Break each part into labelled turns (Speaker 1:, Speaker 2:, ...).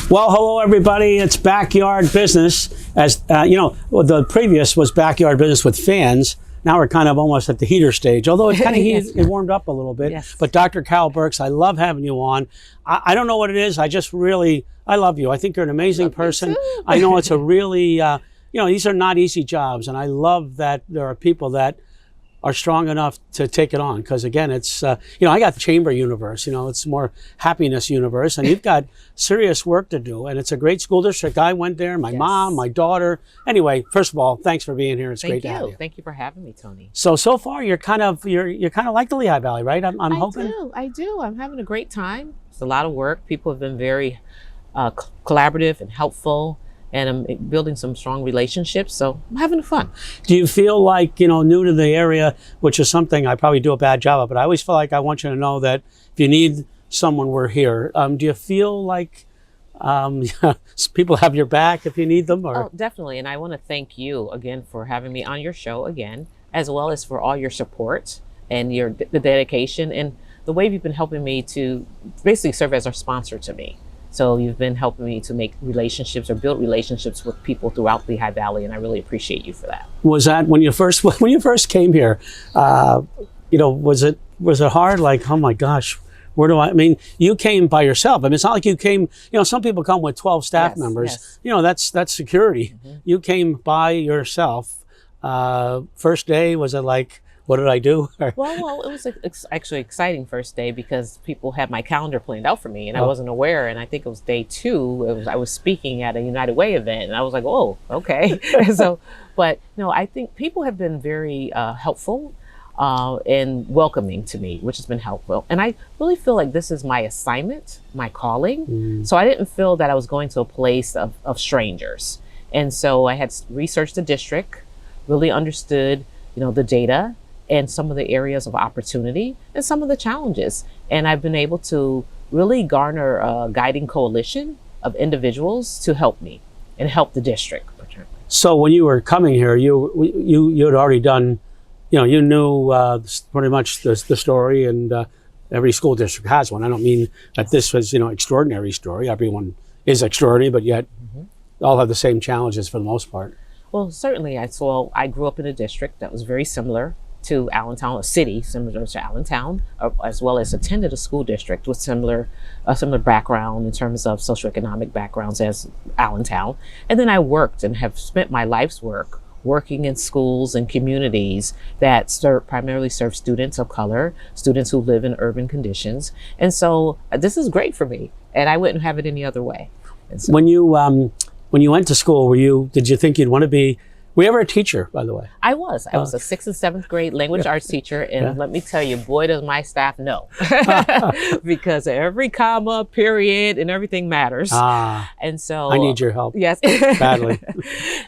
Speaker 1: Well, hello everybody. It's Backyard Business. As the previous was Backyard Business with fans. Now we're kind of almost at the heater stage, although it's kind of heated, it warmed up a little bit.
Speaker 2: Yes.
Speaker 1: But Dr. Cal Birks, I love having you on. I don't know what it is. I love you. I think you're an amazing person. I know it's a really, these are not easy jobs. And I love that there are people that are strong enough to take it on. Because again, it's, I got the chamber universe, it's more happiness universe. And you've got serious work to do. And it's a great school district. I went there, my mom, my daughter. Anyway, first of all, thanks for being here. It's great to have you.
Speaker 2: Thank you for having me, Tony.
Speaker 1: So far you're kind of like the Lehigh Valley, right? I'm hoping.
Speaker 2: I do. I'm having a great time. It's a lot of work. People have been very collaborative and helpful. And I'm building some strong relationships, so I'm having fun.
Speaker 1: Do you feel like, new to the area, which is something I probably do a bad job of, but I always feel like I want you to know that if you need someone, we're here. Do you feel like people have your back if you need them? Or?
Speaker 2: Oh, definitely, and I want to thank you again for having me on your show again, as well as for all your support and the dedication and the way you've been helping me to basically serve as a sponsor to me. So you've been helping me to make relationships or build relationships with people throughout the Lehigh Valley, and I really appreciate you for that.
Speaker 1: Was that when you first came here? Was it hard? Like, oh my gosh, where do I mean, you came by yourself. I mean, it's not like you came. Some people come with 12 staff members. Yes. That's security. Mm-hmm. You came by yourself. First day, was it like, what did I do?
Speaker 2: Well, it was actually exciting first day because people had my calendar planned out for me and I wasn't aware. And I think it was day 2. I was speaking at a United Way event and I was like, oh, okay. But I think people have been very helpful and welcoming to me, which has been helpful. And I really feel like this is my assignment, my calling. Mm. So I didn't feel that I was going to a place of strangers. And so I had researched the district, really understood, the data, and some of the areas of opportunity and some of the challenges. And I've been able to really garner a guiding coalition of individuals to help me and help the district.
Speaker 1: So when you were coming here, you had already done, you knew pretty much the story, and every school district has one. I don't mean that this was, extraordinary story. Everyone is extraordinary, but yet all have the same challenges for the most part.
Speaker 2: Well, certainly. I grew up in a district that was very similar to Allentown, a city similar to Allentown, as well as attended a school district with similar background in terms of socioeconomic backgrounds as Allentown. And then I worked and have spent my life's work working in schools and communities that primarily serve students of color, students who live in urban conditions. And so this is great for me, and I wouldn't have it any other way. And so,
Speaker 1: when you went to school, did you think you'd want to be? Were you ever a teacher, by the way?
Speaker 2: I was. I was a 6th and 7th grade language arts teacher. And let me tell you, boy, does my staff know. Because every comma, period, and everything matters. And so...
Speaker 1: I need your help.
Speaker 2: Yes.
Speaker 1: Badly.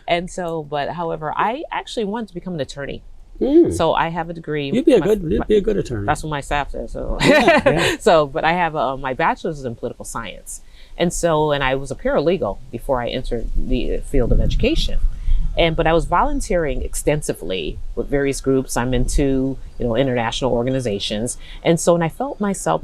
Speaker 2: And so, but however, I actually wanted to become an attorney. So I have a degree.
Speaker 1: You'd be a good attorney.
Speaker 2: That's what my staff says. So,
Speaker 1: yeah.
Speaker 2: But I have my bachelor's is in political science. And I was a paralegal before I entered the field of education. But I was volunteering extensively with various groups. I'm into, international organizations. And so, I felt myself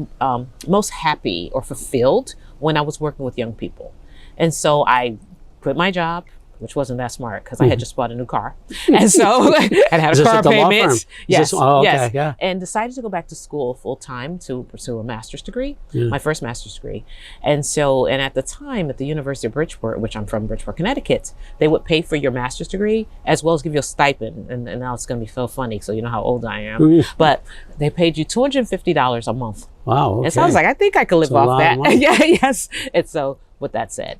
Speaker 2: most happy or fulfilled when I was working with young people. And so I quit my job, which wasn't that smart because I had just bought a new car. And so I had a car payment. Yes. Yes.
Speaker 1: Yeah.
Speaker 2: And decided to go back to school full time to pursue a master's degree, my first master's degree. And at the time at the University of Bridgeport, which I'm from, Bridgeport, Connecticut, they would pay for your master's degree as well as give you a stipend. And now it's going to be so funny. So you know how old I am. But they paid you $250 a month.
Speaker 1: Wow. Okay.
Speaker 2: And so I was like, I think I could live off that. Yes. And so with that said,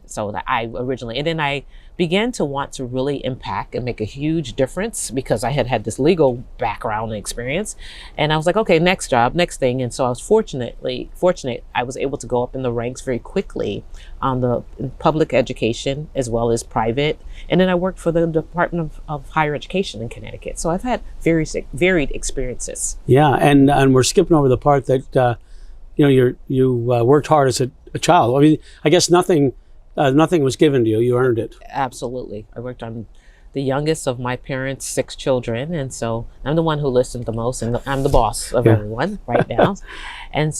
Speaker 2: I began to want to really impact and make a huge difference because I had this legal background and experience. And I was like, okay, next job, next thing. And so I was fortunate. I was able to go up in the ranks very quickly on the public education as well as private. And then I worked for the Department of Higher Education in Connecticut. So I've had varied experiences.
Speaker 1: Yeah, and we're skipping over the part that you worked hard as a child. I mean, I guess nothing was given to you. You earned it.
Speaker 2: Absolutely. I worked on the youngest of my parents' 6 children. And so I'm the one who listened the most, and I'm the boss of everyone right now. And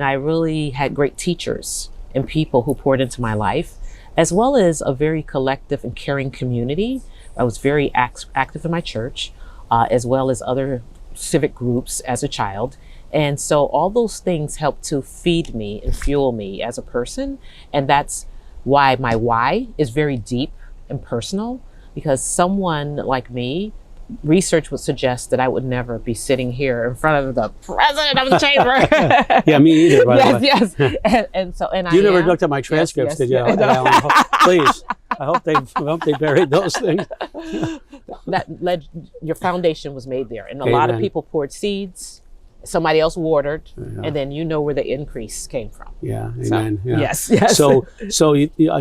Speaker 2: I really had great teachers and people who poured into my life. as well as a very collective and caring community. I was very active in my church, as well as other civic groups as a child. And so all those things help to feed me and fuel me as a person. And that's why my why is very deep and personal, because someone like me, research would suggest that I would never be sitting here in front of the president of the chamber.
Speaker 1: Yeah, me either, by the way.
Speaker 2: Yes, yes. And
Speaker 1: you never looked at my transcripts, did you?
Speaker 2: Yes.
Speaker 1: Please. I hope they buried those things.
Speaker 2: That led, your foundation was made there. And a
Speaker 1: Amen.
Speaker 2: lot of people poured seeds, somebody else watered,
Speaker 1: Yeah.
Speaker 2: and then you know where the increase came from.
Speaker 1: Yeah,
Speaker 2: So,
Speaker 1: amen. Yeah.
Speaker 2: Yes.
Speaker 1: So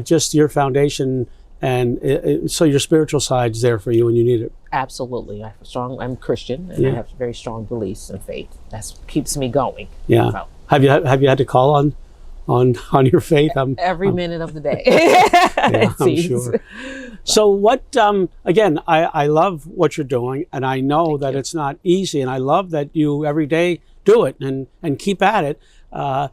Speaker 1: just your foundation, and so your spiritual side's there for you when you need it.
Speaker 2: Absolutely. I'm Christian, and I have very strong beliefs and faith. That keeps me going.
Speaker 1: Yeah.
Speaker 2: So,
Speaker 1: Have you had to call on your faith?
Speaker 2: every minute of the day.
Speaker 1: Yeah, I'm sure. So what, again, I love what you're doing, and I know that it's not easy, and I love that you every day do it and keep at it. I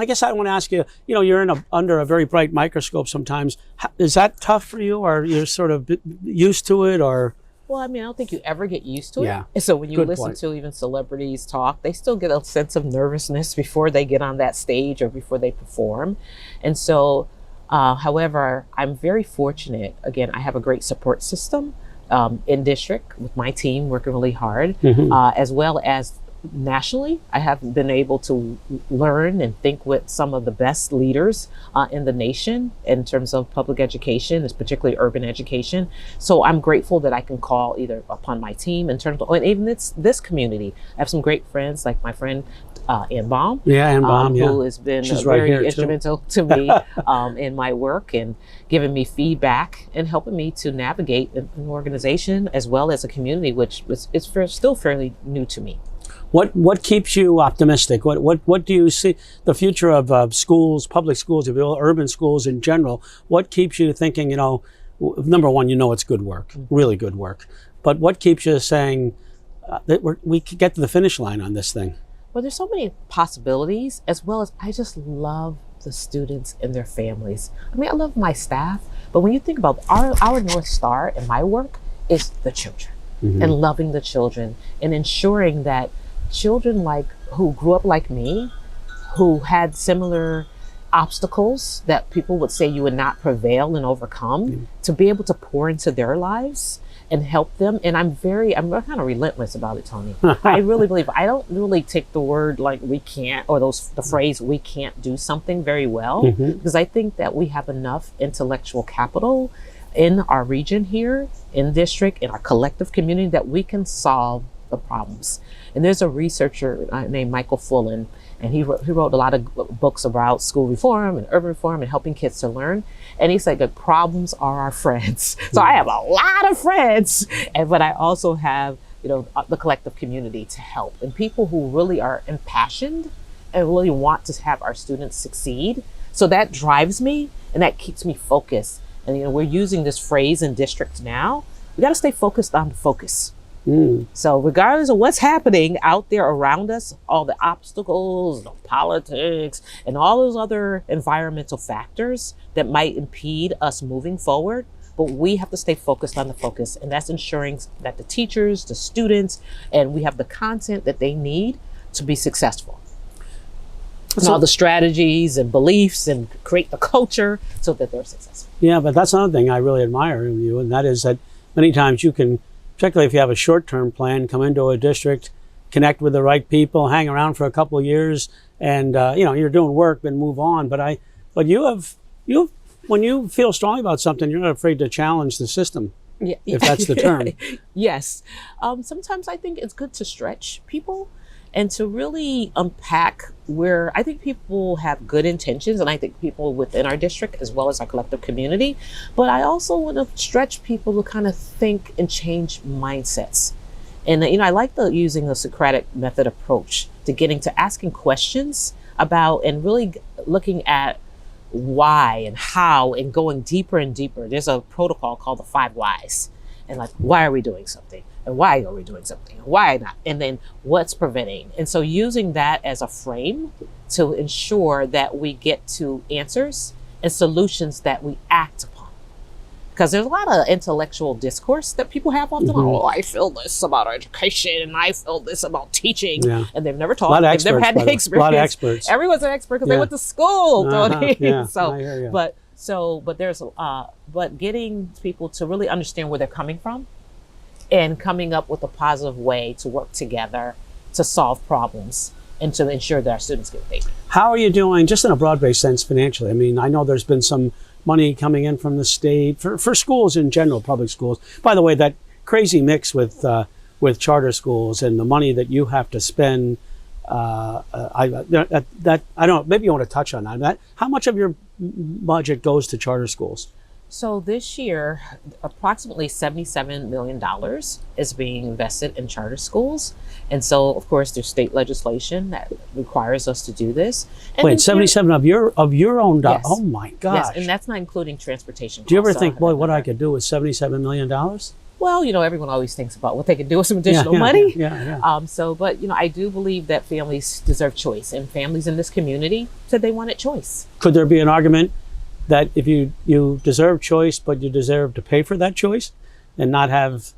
Speaker 1: guess I want to ask you, you're under a very bright microscope sometimes. Is that tough for you, or you're sort of used to it, or?
Speaker 2: Well, I mean, I don't think you ever get used to it.
Speaker 1: Yeah.
Speaker 2: So when you
Speaker 1: Good
Speaker 2: listen
Speaker 1: point.
Speaker 2: to even celebrities talk, they still get a sense of nervousness before they get on that stage or before they perform. And so, however, I'm very fortunate. Again, I have a great support system in district with my team working really hard, as well as nationally. I have been able to learn and think with some of the best leaders in the nation in terms of public education, particularly urban education. So I'm grateful that I can call either upon my team in terms of, and even this community. I have some great friends, like my friend Ann Baum, who has been very instrumental to me in my work and giving me feedback and helping me to navigate an organization as well as a community, which is still fairly new to me.
Speaker 1: What keeps you optimistic? What do you see the future of schools, public schools, if you will, urban schools in general? What keeps you thinking? Number one, it's good work, really good work. But what keeps you saying that we could get to the finish line on this thing?
Speaker 2: Well, there's so many possibilities, as well as I just love the students and their families. I mean, I love my staff, but when you think about our North Star in my work is the children, and loving the children and ensuring that children who grew up like me, who had similar obstacles that people would say you would not prevail and overcome, to be able to pour into their lives and help them. And I'm kind of relentless about it, Tony. I really believe, I don't really take the word like we can't, or the phrase we can't do something very well, because I think that we have enough intellectual capital in our region here, in district, in our collective community, that we can solve the problems. And there's a researcher named Michael Fullen, and he wrote a lot of books about school reform and urban reform and helping kids to learn. And he's like, the problems are our friends. So I have a lot of friends, but I also have, the collective community to help, and people who really are impassioned and really want to have our students succeed. So that drives me, and that keeps me focused. And we're using this phrase in districts now. We got to stay focused on the focus. So regardless of what's happening out there around us, all the obstacles, the politics, and all those other environmental factors that might impede us moving forward, but we have to stay focused on the focus. And that's ensuring that the teachers, the students, and we have the content that they need to be successful. And all the strategies and beliefs, and create the culture so that they're successful.
Speaker 1: Yeah, but that's another thing I really admire in you, and that is that many times you can, particularly if you have a short-term plan, come into a district, connect with the right people, hang around for a couple of years, and you're doing work, then move on. But when you feel strongly about something, you're not afraid to challenge the system, if that's the term.
Speaker 2: Yes. Sometimes I think it's good to stretch people and to really unpack where I think people have good intentions, and I think people within our district as well as our collective community, but I also want to stretch people to kind of think and change mindsets. And I like using the Socratic method approach to getting to asking questions about, and really looking at why and how, and going deeper and deeper. There's a protocol called the 5 whys, and why are we doing something? And why are we doing something? Why not? And then what's preventing? And so using that as a frame to ensure that we get to answers and solutions that we act upon. Because there's a lot of intellectual discourse that people have often. Oh, I feel this about education, and I feel this about teaching, and they've never taught. They've never had the experience.
Speaker 1: A lot of experts.
Speaker 2: Everyone's an expert because they went to school, Tony.
Speaker 1: Yeah,
Speaker 2: So,
Speaker 1: I hear you.
Speaker 2: but getting people to really understand where they're coming from, and coming up with a positive way to work together to solve problems and to ensure that our students get what they need.
Speaker 1: How are you doing, just in a broad-based sense, financially? I mean, I know there's been some money coming in from the state for schools in general, public schools. By the way, that crazy mix with charter schools and the money that you have to spend. I don't know. Maybe you want to touch on that. How much of your budget goes to charter schools?
Speaker 2: So this year, approximately $77 million is being invested in charter schools. And so, of course, there's state legislation that requires us to do this. And
Speaker 1: wait, 77 of your own dollars?
Speaker 2: Yes.
Speaker 1: Oh my gosh.
Speaker 2: Yes, and that's not including transportation costs.
Speaker 1: Do you ever think, boy, what I could do with $77 million?
Speaker 2: Well, everyone always thinks about what they can do with some additional money.
Speaker 1: Yeah.
Speaker 2: But I do believe that families deserve choice, and families in this community said they wanted choice.
Speaker 1: Could there be an argument that if you deserve choice, but you deserve to pay for that choice, and not have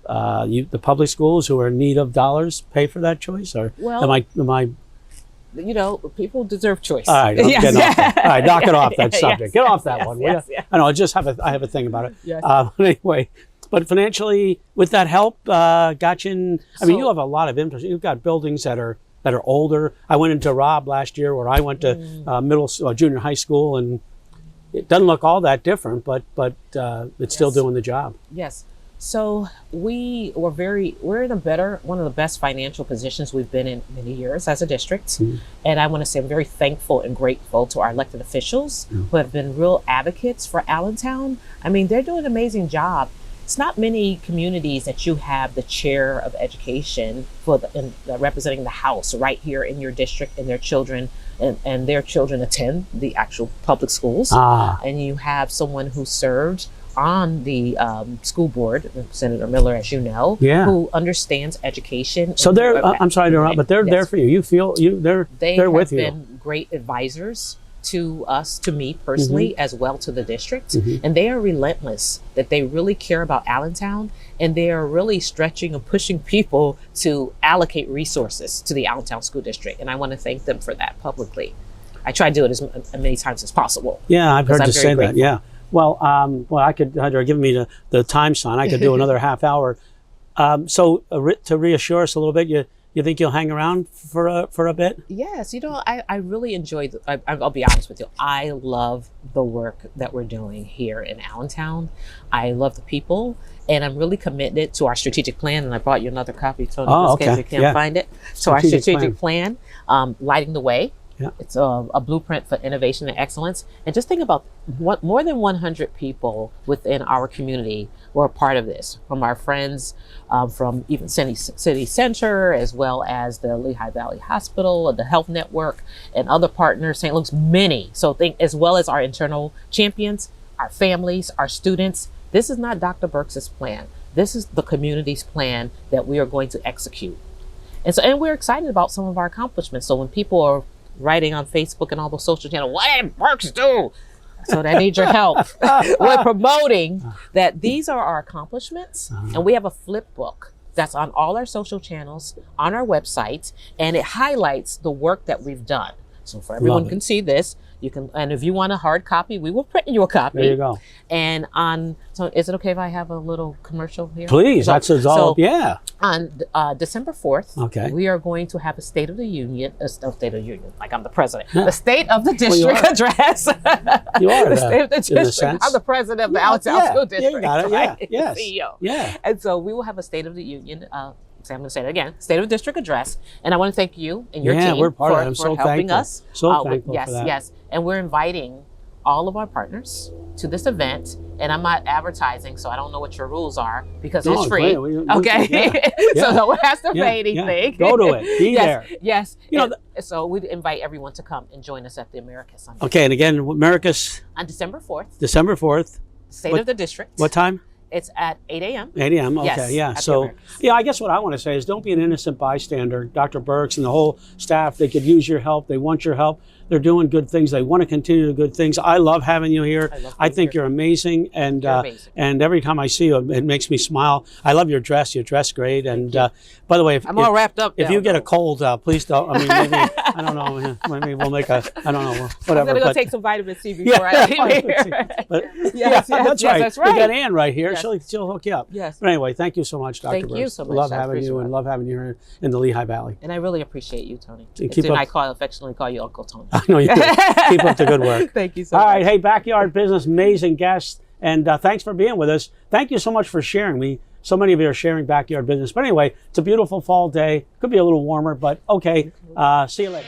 Speaker 1: the public schools who are in need of dollars pay for that choice? Or am I?
Speaker 2: People deserve choice.
Speaker 1: All right, I'm getting off that. All right, knock it off that subject.
Speaker 2: Yes,
Speaker 1: Get off that one.
Speaker 2: Yes.
Speaker 1: I know. I have a thing about it.
Speaker 2: Yes.
Speaker 1: Anyway, but financially, with that help, got you in. I mean, you have a lot of interest. You've got buildings that are older. I went into Rob last year, where I went to junior high school, and it doesn't look all that different, but it's still doing the job.
Speaker 2: Yes. So we're in one of the best financial positions we've been in many years as a district. Mm-hmm. And I want to say I'm very thankful and grateful to our elected officials who have been real advocates for Allentown. I mean, they're doing an amazing job. It's not many communities that you have the chair of education representing the House right here in your district, and their children and their children attend the actual public schools. And you have someone who served on the school board, Senator Miller, as you know, who understands education.
Speaker 1: So they're, I'm sorry to interrupt, but they're there for you. You feel they're with you.
Speaker 2: They have been great advisors to us, to me personally, as well to the district. And they are relentless, that they really care about Allentown, and they are really stretching and pushing people to allocate resources to the Allentown School District. And I want to thank them for that publicly. I try to do it as many times as possible.
Speaker 1: Yeah, I've heard you say that. Yeah. Well, I could, give me the time sign, I could do another half hour. So to reassure us a little bit, you think you'll hang around for a bit?
Speaker 2: Yes, I really enjoy. I'll be honest with you. I love the work that we're doing here in Allentown. I love the people, and I'm really committed to our strategic plan. And I brought you another copy, Tony, in case you can't find it. So our strategic plan, lighting the way. Yeah. It's a blueprint for innovation and excellence. And just think about what more than 100 people within our community who are part of this, from our friends from even City Center, as well as the Lehigh Valley Hospital, the Health Network, and other partners, St. Luke's, many. So as well as our internal champions, our families, our students. This is not Dr. Birks' plan. This is the community's plan that we are going to execute. And we're excited about some of our accomplishments. So when people are writing on Facebook and all those social channels, what did Birks do? So they need your help. We're promoting that these are our accomplishments, and we have a flip book that's on all our social channels, on our website, and it highlights the work that we've done. So for everyone can see this, you can, and if you want a hard copy, we will print you a copy.
Speaker 1: There you go.
Speaker 2: And so is it okay if I have a little commercial here?
Speaker 1: Please, that's all. Yeah.
Speaker 2: On December 4th, we are going to have a State of the Union, like I'm the president, the State of the District address.
Speaker 1: You are
Speaker 2: the State of the District. I'm the president of the Allentown School District.
Speaker 1: You got it.
Speaker 2: Right?
Speaker 1: Yeah. Yes.
Speaker 2: CEO.
Speaker 1: Yeah.
Speaker 2: And so we will have a State of the Union. So I'm going to say it again, State of the District address. And I want to thank you and your team
Speaker 1: we're part of it. I'm so
Speaker 2: helping us.
Speaker 1: So thankful for that.
Speaker 2: Yes. And we're inviting all of our partners to this event. And I'm not advertising, so I don't know what your rules are, because it's free. Okay. So no one has to pay anything.
Speaker 1: Go to it. Be there.
Speaker 2: Yes. So we invite everyone to come and join us at the Americas.
Speaker 1: Okay. And again, Americas.
Speaker 2: On December 4th.
Speaker 1: December 4th.
Speaker 2: State of the District.
Speaker 1: What time?
Speaker 2: It's at 8 a.m.
Speaker 1: 8 a.m. Okay,
Speaker 2: yes,
Speaker 1: yeah. So, I guess what I want to say is don't be an innocent bystander. Dr. Birks and the whole staff, they could use your help. They want your help. They're doing good things. They want to continue to do good things. I love having you here. I think you're amazing, and and every time I see you, it makes me smile. I love your dress. You dress great. And by the way,
Speaker 2: I'm all wrapped up.
Speaker 1: If you get a cold, please don't. I mean, maybe I don't know. Maybe we'll make a. I don't know. Whatever.
Speaker 2: I'm gonna go take some vitamin C before I leave here.
Speaker 1: But,
Speaker 2: yes,
Speaker 1: that's right.
Speaker 2: That's right.
Speaker 1: We got Ann right here.
Speaker 2: Yes.
Speaker 1: She'll hook you up.
Speaker 2: Yes.
Speaker 1: But anyway, thank you so much, Dr.
Speaker 2: Thank
Speaker 1: Birks.
Speaker 2: you so much.
Speaker 1: Love having you, and love having you here in the Lehigh Valley.
Speaker 2: And I really appreciate you, Tony.
Speaker 1: Keep up.
Speaker 2: I affectionately call you Uncle Tony.
Speaker 1: I know you do. Keep up the good work.
Speaker 2: Thank you so much.
Speaker 1: All right, hey, Backyard Business, amazing guest, and thanks for being with us. Thank you so much for sharing. So many of you are sharing Backyard Business. But anyway, it's a beautiful fall day. Could be a little warmer, but okay. See you later.